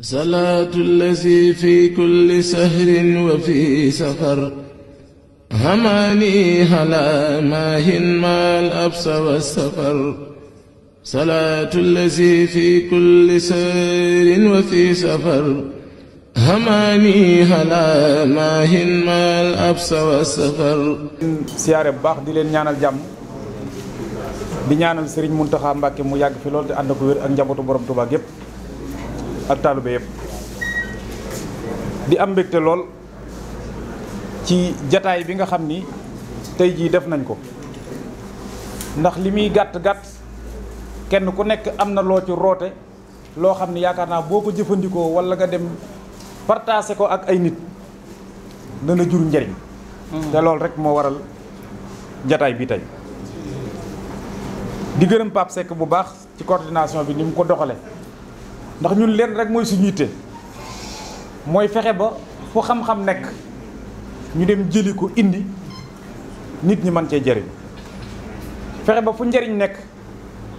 salaatu allazi fi kulli sahrin wa fi safar hamaani ala maahin maal absa wa safar salaatu allazi fi kulli sahrin wa fi safar hamaani ala maahin maal absa wa safar. siyaare bu baax di leen ñaanal jàmm di ñaanal Serigne Mountakha Mbacké mu yàgg fi loolu te ànd ko wér ak njabootu borom Touba gépp ak taalibe yëpp di am mbégte lool ci jataay bi nga xam ni tey jii def nañ ko ndax li muy gàtt-gàtt kenn ku nekk am na loo ci roote loo xam ni yaakaar naa boo ko jëfandikoo walla nga dem partagé ko ak ay nit dana jur njariñ te loolu rek moo waral jataay bi tey di gërëm Pape Seck bu baax ci coordination bi ni mu ko doxale ndax ñun leen rek mooy suñu yitte mooy fexe ba fu xam-xam nekk ñu dem jëli ko indi nit ñi mën cee jëriñ fexe ba fu njëriñ nekk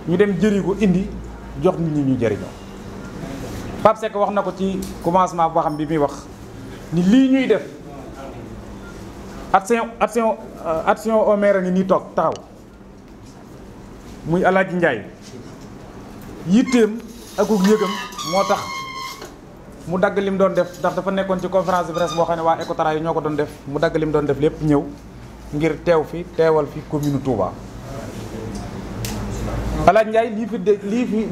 ñu dem jëli ko indi jox nit ñi ñu jëriñoo Pape Seck wax na ko ci commencement boo xam bi muy wax ni lii ñuy def action au maire ngi nii toog taxaw muy Alaaji Njaay yitteem akuk yëgam moo tax mu dagg lim doon def ndax dafa nekkoon ci conférence de presse boo xam ne waa Ecotra yi ñoo ko doon def mu dagg lim doon def lépp ñëw ngir teew fi teewal fi commune Touba. Alaaji Njaay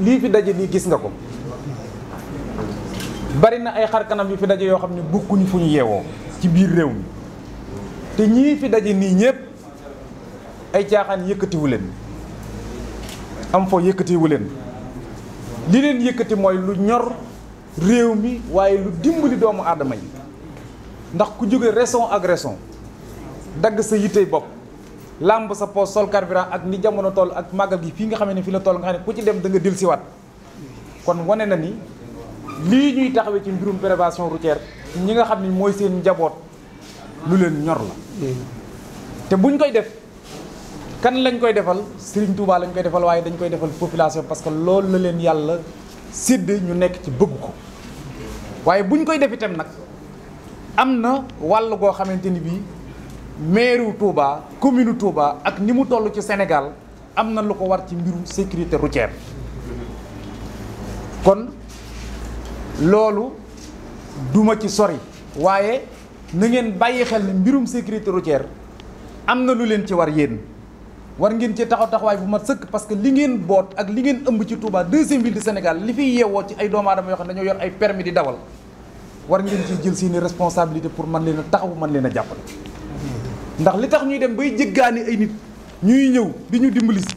lii fi daje nii gis nga ko bari na ay xar kanam yu fi daje yoo xam ne bokkuñu fu ñu yeewoo ci biir réew mi te ñii fi daje nii ñëpp ay caaxaan yëkkatiwu leen am foo yëkkatiwu leen li leen yëkkati mooy lu ñor réew mi waaye lu dimbali doomu aadama yi ndax ku jóge raison ak raison dagg sa yittey bopp làmb sa poos sol carburant ak ni jamono toll ak màggal gi fii nga xam ne fii la toll nga xam ne ku ci dem da nga del siwaat kon wane na ni lii ñuy taxawee ci mbirum prévention routière ñi nga xam ne mooy seen njaboot lu leen ñor la te buñ koy def kan lañ koy defal Serigne Touba lañ koy defal waaye dañ koy defal population parce que loolu la leen yàlla sédd ñu nekk ci bëgg ko waaye buñ koy def itam nag am na wàll goo xamante ni bii maire Touba commune Touba ak ni mu toll ci Sénégal am na lu ko war ci mbirum sécurité routière kon loolu duma ci sori waaye na ngeen bàyyi xel ni mbirum sécurité routière am na lu leen ci war yéen war ngeen ci taxawaay bu mat sëkk parce que li ngeen boot ak li ngeen ëmb ci Touba deuxième ville du Sénégal li fiy yeewoo ci ay doomu aadama yoo xam ne dañoo yor ay permis di dawal war ngeen ci jël seeni responsabilité pour mën leen a taxawu mën leen a jàppale ndax li tax ñuy dem bay jéggaani ay nit ñuy ñëw di ñu dimbali si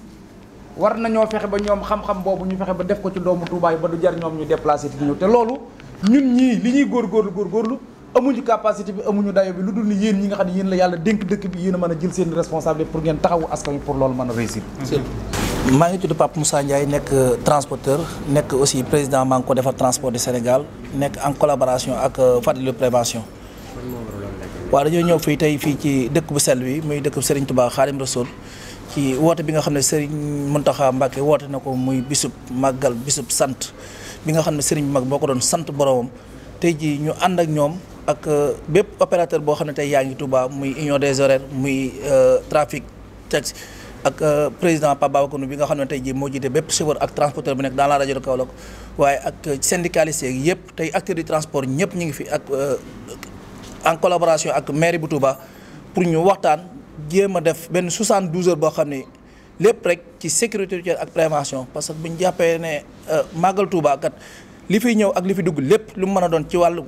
war nañoo fexe ba ñoom xam-xam boobu ñu fexe ba def ko ci doomu Touba yi ba du jar ñoom ñu déplacé di ñëw te loolu ñun ñii li ñuy góorgóorlu amuñu capacité bi amuñu dayo bi lu dul ni yéen ñi nga xam ne yéen la yàlla dénk dëkk bi yéen a mën a jël seen responsabilité pour ngeen taxawu askan wi pour loolu mën a réussir. maa ngi tudd Pape Moussa Ndiaye nekk transporteur nekk aussi président maa ngi ko defar transport du Sénégal nekk en collaboration ak Fadilou prévention. waaw dañoo ñëw fii ci dëkk bu sell bi muy dëkk bu Serigne Touba Xaadim Rasul ci woote bi nga xam ne Serigne Mountakha Mbacké woote na ko muy bisub màggal bisub sant bi nga xam ne Serigne bi mag boo ko doon sant boromam tey jii ñu ànd ak ñoom. ak bépp opérateur boo xam ne tey yaa ngi Touba muy union des horaires muy trafic taxi ak président Pape Babacar bi nga xam ne tey jii moo jiite bépp chauffeur ak transporteur bu nekk dans la région de Kaolack waaye ak syndicalistes yeeg yëpp tey acteurs du transport ñëpp ñu ngi fi ak en collaboration ak mairie bu Touba pour ñu waxtaan jéem a def benn 72 heures boo xam ne lépp rek ci sécurité routière ak prévention parce que bu ñu jàppee ne màggal Touba kat li fiy ñëw ak li fi dugg lépp lu mu mën a doon ci wàllu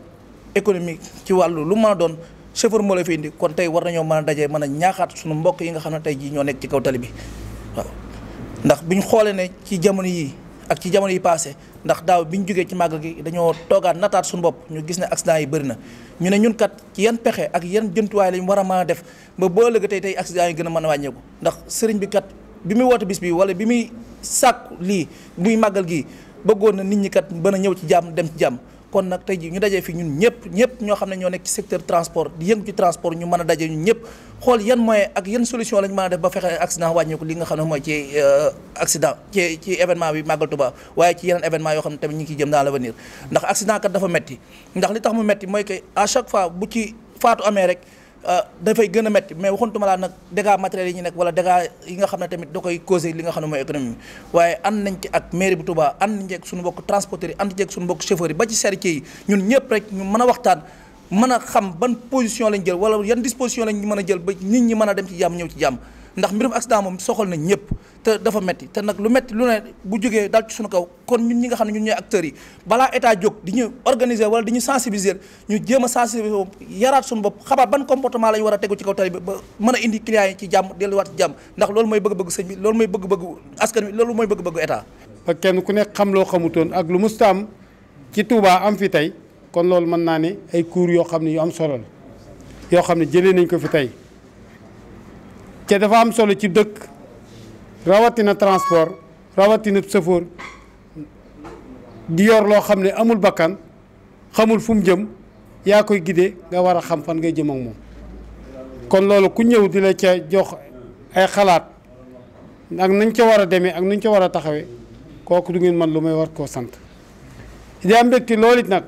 économique ci wàllu lu mën a doon chauffeur moo la fi indi kon tey war nañoo mën a dajee mën a ñaaxaat suñu mbokk yi nga xam ne tey jii ñoo nekk ci kaw tali bi waaw ndax bu ñu xoolee ne ci jamono yi ak ci jamono yi passé ndax daaw bi ñu jógee ci màggal gi dañoo toogaat nataat suñu bopp ñu gis ne accident yi bëri na ñu ne ñun kat ci yan pexe ak yan jëntuwaay lañ war a mën a def ba boo ëllëgee tey accident yi gën a mën a wàññeeku ndax sëriñ bi kat bi muy woote bis bi wala bi muy sàkku lii muy màggal gi bëggoon na nit ñi kat mën a ñëw ci jàmm dem ci jàmm kon nag tey jii ñu dajee fi ñun ñëpp ñoo xam ne ñoo nekk ci secteur transport di yëngu ci transport ñu mën a daje ñun ñëpp xool yan moyen ak yan solution lañ mën a def ba fexe accident wàññeeku li nga xam ne mooy ci accident ci événement bi Màggal Touba waaye ci yeneen événement yoo xam ne tamit ñu ngi ciy jëm dans l'avenir ndax accident kat dafa metti ndax li tax mu metti mooy que à chaque fois bu ci faatu amee rek dafay gën a métti mais waxuntuma laa nag dégâts matériels yi ñu nekk wala dégâts yi nga xam ne tamit da koy causé li nga xam ne mooy économie bi waaye ànd nañ ci ak mairie bu Touba ànd nañ ci ak suñu mbokk transporteurs yi ànd ci ak suñu mbokk chauffeurs yi ba ci charretiers yi ñun ñëpp rek ñu mën a waxtaan mën a xam ban position lañ jël wala yan disposition lañ mën a jël ba nit ñi mën a dem ci jàmm ñëw ci jàmm ndax mbirum accident moom soxal nañ ñëpp te dafa metti te nag lu metti lu ne bu jógee dal ci suñu kaw kon ñun ñi nga xam ne ñun ñooy acteurs yi balaa état jóg di ñu organiser wala di ñu sensibiliser ñu jéem a sensibiliser yaraat suñu bopp xabaar ban comportement la ñu war a tegu ci kaw tali bi ba mën a indi clients yi ci jàmm delluwaat ci jàmm ndax loolu mooy bëgg-bëgg sëñ bi loolu mooy bëgg-bëgg askan wi loolu mooy bëgg-bëgg état. ba kenn ku nekk xam loo xamutoon ak lu musta am ci Touba am fi tey kon loolu mën naa ne ay cours yoo xam ne yu am solo la yoo xam ne jëlee nañ ko fi tey te dafa am solo ci dëkk rawatina transport rawatina chauffeur di yor loo xam ne amul bakkan xamul fu mu jëm yaa koy gidee nga war a xam fan ngay jëm ak moom kon loolu ku ñëw di la ca jox ay xalaat ak nañ ca war a demee ak nañ ca war a taxawee kooku du ngeen man lu may war koo sant di am mbégte loolu it nag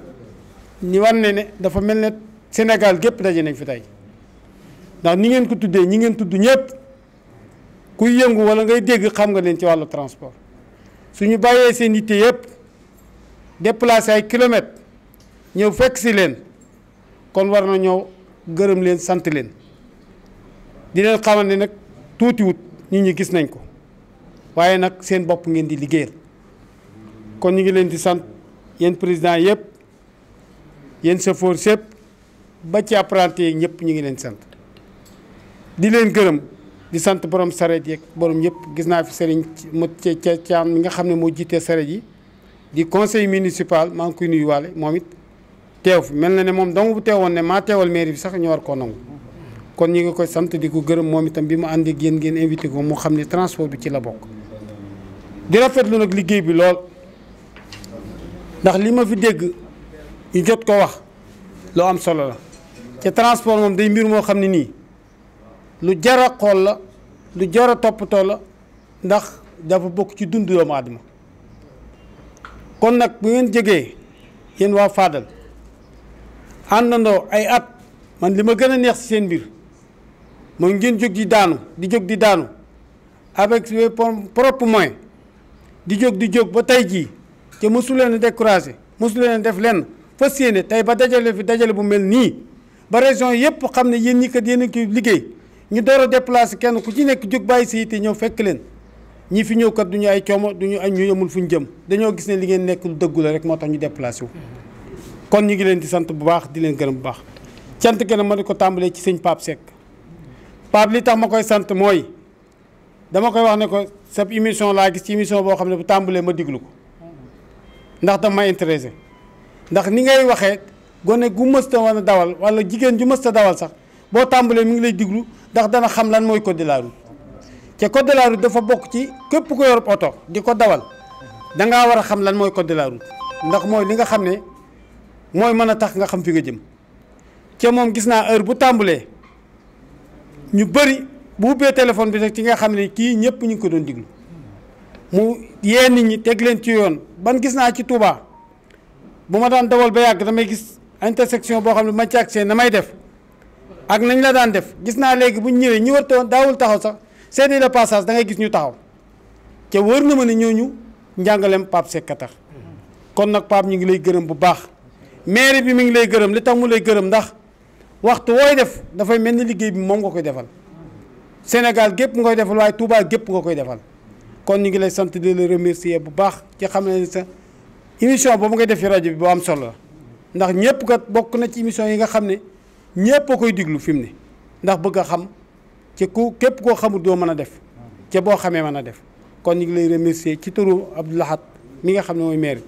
ñu war ne dafa mel ne Sénégal gépp daje nañ fi tey ndax ni ngeen ko tuddee ñi ngeen tudd ñëpp kuy yëngu wala ngay dégg xam nga leen ci wàllu transport suñu bàyyee seen yitte yëpp déplacé ay kilomètres ñëw fekk si leen kon war na ñëw gërëm leen sant leen di leen xamal ne nag tuutiwut nit ñi gis nañ ko waaye nag seen bopp ngeen di liggéeyal kon ñu ngi leen di sant yéen président yëpp yéen chauffeur yëpp ba ci apprenti yi ñëpp ñu ngi leen sant di leen gërëm di sant borom sareet yeeg borom yëpp gis naa fi Serigne Thiam mi nga xam ne moo jiitee sareet yi di conseil municipal maa ngi koy nuyuwaale moom it teew fi mel na ne moom dong bu teewoon ne maa teewal mairie bi sax ñu war koo nangu kon ñi ngi koy sant di ko gërëm moom itam bi mu ànd ak yéen ngeen invité ko mu xam ne transport bi ci la bokk. di rafetlu nag liggéey bi lool ndax li ma fi dégg ñu jot ko wax loo am solo la ca transport moom day mbir moo xam ne nii. lu jar a xool la lu jar a toppatoo la ndax dafa bokk ci dundu doomu aadama kon nag bu ngeen jógee yéen waa Fadal àndandoo ay at man li ma gën a neex ci seen mbir mooy ngeen jóg di daanu avec ses propres moyens di jóg ba tey jii te mosu leen a découragé mosu leen a def lenn fas yéene tey ba dajale fi dajale bu mel nii ba région yëpp xam ne yéen ñi kat yéen a koy liggéey. ñu door a déplacé kenn ku ci nekk jóg bàyyi sa yitte ñëw fekk leen ñi fi ñëw kat du ñu ay coomo du ñu ay ñu yemul fu ñu jëm dañoo gis ne li ngeen nekk lu dëggu la rek moo tax ñu déplacé wu. kon ñu ngi leen di sant bu baax di leen gërëm bu baax cant gën a ma di ko tàmbalee ci sëñ Pape Seck Pape li tax ma koy sant mooy dama koy wax ne ko sa émission laa gis ci émission boo xam ne bu tàmbalee ma diglu ko ndax daf ma intéressé ndax ni ngay waxee gone gu mësta war a dawal wala jigéen ju mësta dawal sax boo tàmbalee mi ngi lay diglu ndax dana xam lan mooy code de la route te code de la route dafa bokk ci képp ko yor oto di ko dawal dangaa war a xam lan mooy code de la route ndax mooy li nga xam ne mooy mën a tax nga xam fi nga jëm te moom gis naa heure bu tàmbalee ñu bëri bu ubbee téléphone bi rek ci nga xam ne kii ñëpp ñu ngi ko doon diglu mu yee nit ñi teg leen ci yoon ban gis naa ci Touba bu ma daan dawal ba yàgg damay gis intersection boo xam ne ma ci accès na may def ak nañ la daan def gis naa léegi bu ñu ñëwee ñi war daawul taxaw sax seeni le passage da ngay gis ñu taxaw te wër na ma ne ñooñu njàngaleem Pape Seck a tax kon nag Pape ñu ngi lay gërëm bu baax mairie bi mi ngi lay gërëm li tax mu lay gërëm ndax waxtu wooy def dafay mel ni liggéey bi moom nga koy defal Sénégal gépp nga koy defal waaye Touba gépp nga koy defal kon ñu ngi lay sant di la remercier bu baax ci xam ne sa émission boobu ngay def ci rajo bi boo am solo la ndax ñëpp kat bokk na ci émission yi nga xam ne ñëpp a koy diglu fi mu ne ndax bëgg a xam ci ku képp koo xamul doo mën a def ca boo xamee mën a def kon ñu ngi lay remercier ci turu Abdou Lahad mi nga xam ne mooy maire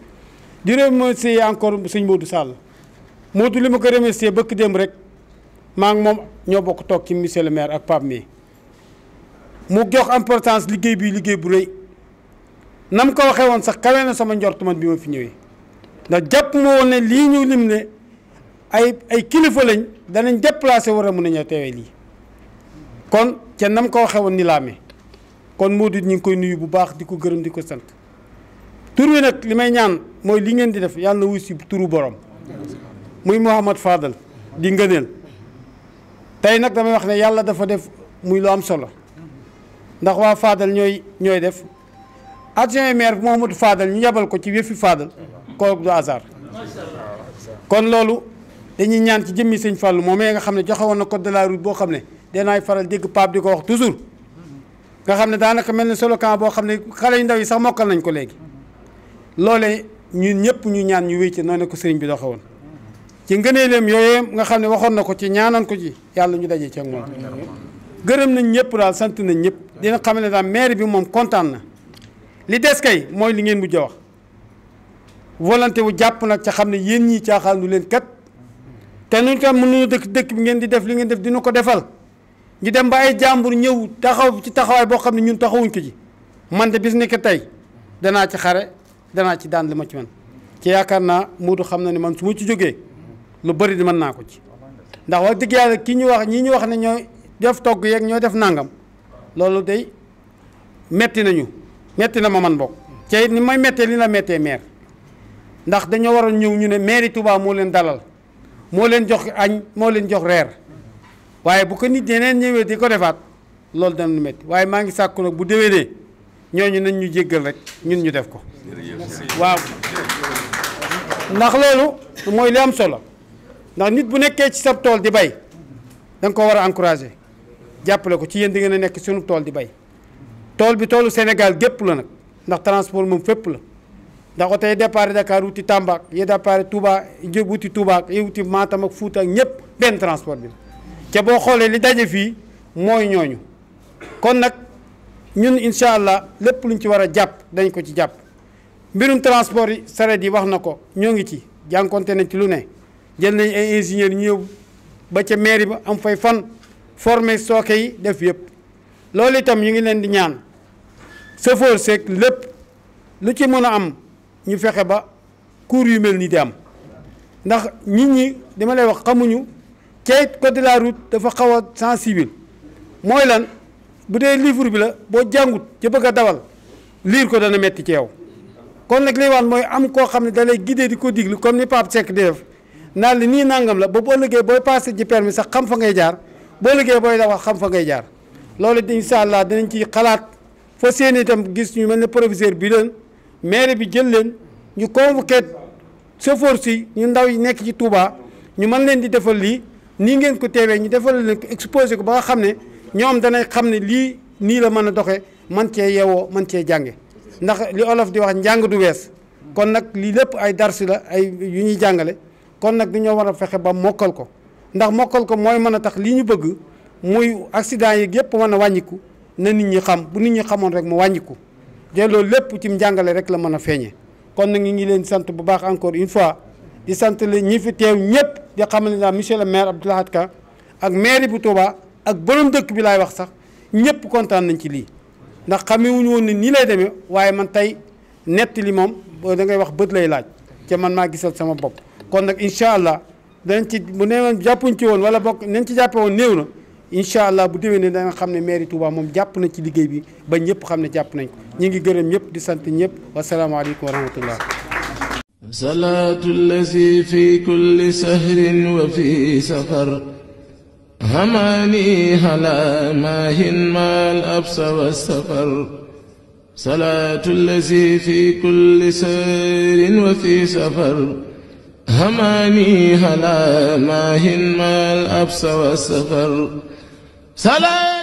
di remercier encore sëñ Modou Sall Modou li ma ko remercier bëkk démb rek maa ngi moom ñoo bokk toog ci monsieur le maire ak Pape mi mu jox importance liggéey bi liggéey bu rëy nam ko waxee woon sax kawe na sama njort man bi ma fi ñëwee ndax jàpp moo woon ne lii ñu lim ne ay kilifa lañ danañ déplacé war a mën a ñëw teewee lii kon ca nam ko waxee woon ni la amee kon Modou ñu ngi koy nuyu bu baax di ko gërëm di ko sant tur wi nag li may ñaan mooy li ngeen di def yàlla na wuy si turu borom muy Mouhamad Fadal di ngëneel tey nag damay wax ne yàlla dafa def muy lu am solo ndax waa Fadal ñooy def adjoint maire Mouhamad Fadal ñu yebal ko ci yëfi Fadal kooku du hasard kon loolu dañuy ñaan ci jëmmi sëñ Fallou moom nga xam ne joxe woon na code de la route boo xam ne danaay faral dégg Pape di ko wax toujours nga xam ne daanaka mel ne slogan boo xam ne xale yu ndaw yi sax mokkal nañ ko léegi loolee ñun ñëpp ñu ñaan ñu wéy ci noonu ko sëriñ bi doxe woon ci ngëneeleem yooyee nga xam ne waxoon na ko ci ñaanoon ko ci yàlla ñu daje ci ak moom gërëm nañ ñëpp daal sant nañ ñëpp dina xam ne daal maire bi moom kontaan na li des kay mooy li ngeen mujj a wax volonté bu jàpp nag ca xam ne yéen ñii caaxaan lu leen kat te nuñ ko mënuñu dëkk bi ngeen di def li ngeen def dina ko defal ñu dem ba ay jàmbur ñëw taxaw ci taxawaay boo xam ne ñun taxawuñ ko ci man de bis ni que tey danaa ci xare danaa ci daan li ma ci man ci yaakaar naa Modou xam na ne man su ma ci jógee lu bëri di mën naa ko ci ndax wax dëgg yàlla ñii ñu wax ne ñooy def togg yeeg ñooy def nangam loolu day metti nañu metti na ma man bokk te ni may mettee li la mettee maire ndax dañoo waroon ñëw ñu ne mairie Touba moo leen dalal moo leen jox añ moo leen jox reer waaye bu ko nit ñeneen ñëwee di ko defaat loolu dana nu métti waaye maa ngi sàkku nag bu déwénee ñooñu nañ ñu jéggal rek ñun ñu def ko waaw ndax loolu mooy li am solo ndax nit bu nekkee ci sa tool di bay da nga ko war a encourager jàppale ko ci yéen di ngeen a nekk sunu tool di bay tool bi toolu Sénégal gépp la nag ndax transport moom fépp la ndax oto yi départ Dakar wuti Tamba ak yi départ Touba wuti Touba ak yi wuti Matam ak Fouta ak ñëpp benn transport bi la ca boo xoolee li daje fii mooy ñooñu kon nag ñun incha allah lépp luñ ci war a jàpp dañ ko ci jàpp mbirum transport yi sareet yi wax na ko ñoo ngi ci jànkonte nañ ci lu ne jël nañ ay ingénieurs ñëw ba ca mairie ba am fay fan formé sooke yi def yëpp loolu itam ñu ngi leen di ñaan chauffeur seeg lépp lu ci mën a am ñu fexe ba cours yu mel nii di am ndax nit ñi dama lay wax xamuñu ceyt code de la route dafa xaw a sensible mooy lan bu dee livre bi la boo jàngut ca bëgg a dawal liir ko dana metti ci yow kon nag li wax mooy am koo xam ne da lay guider di ko diglu comme ni Pape Seck di def naan li nii nangam la ba boo liggéey booy passé ci permis sax xam fa ngay jaar boo liggéey booy dawal xam fa ngay jaar loolu incha allah dinañ ci xalaat fa seen itam gis ñu mel ne proviseur bi leen maire bi jël leen ñu convoqué chauffeur si ñu ndaw yi nekk ci Touba ñu mën leen di defal lii nii ngeen ko teewee ñu defal leen ko exposé ko ba nga xam ne ñoom danay xam ne lii nii la mën a doxee man cee yeewoo man cee jànge ndax li olof di wax njàng du wees kon nag lii lépp ay darsi la ay yu ñuy jàngale kon nag dañoo war a fexe ba mokkal ko ndax mokkal ko mooy mën a tax lii ñu bëgg muy accident yi yëpp mën a wàññiku na nit ñi xam bu nit ñi xamoon rek mu wàññiku te loolu lépp ci njàngale rek la mën a feeñee kon nag ñu ngi leen sant bu baax encore une fois di sant leen ñi fi teew ñëpp di xamal ne daal monsieur le maire Abdou Lahad Ka ak maire bu Touba ak borom dëkk bi laay wax sax ñëpp kontaan nañ ci lii ndax xamewuñu woon ne nii lay demee waaye man tey netti li moom da ngay wax bët lay laaj ca man maa gisal sama bopp kon nag incha allah danañ ci bu neewoon jàppuñ ci woon wala bokk nañ ci jàppe woon néew na incha allah bu déwénee da nga xam ne mairie Touba moom jàpp na ci liggéey bi ba ñëpp xam ne jàpp nañ ko ñu ngi gërëm ñëpp di sant ñëpp wasalaamaaleykum wa rahmatullah salaatu allazi fi kulli sahrin wa fi safar هماني هلا ماهن ما الأبس والسفر صلاة الذي في كل سير وفي سفر هماني هلا ماهن ما الأبس والسفر صلاة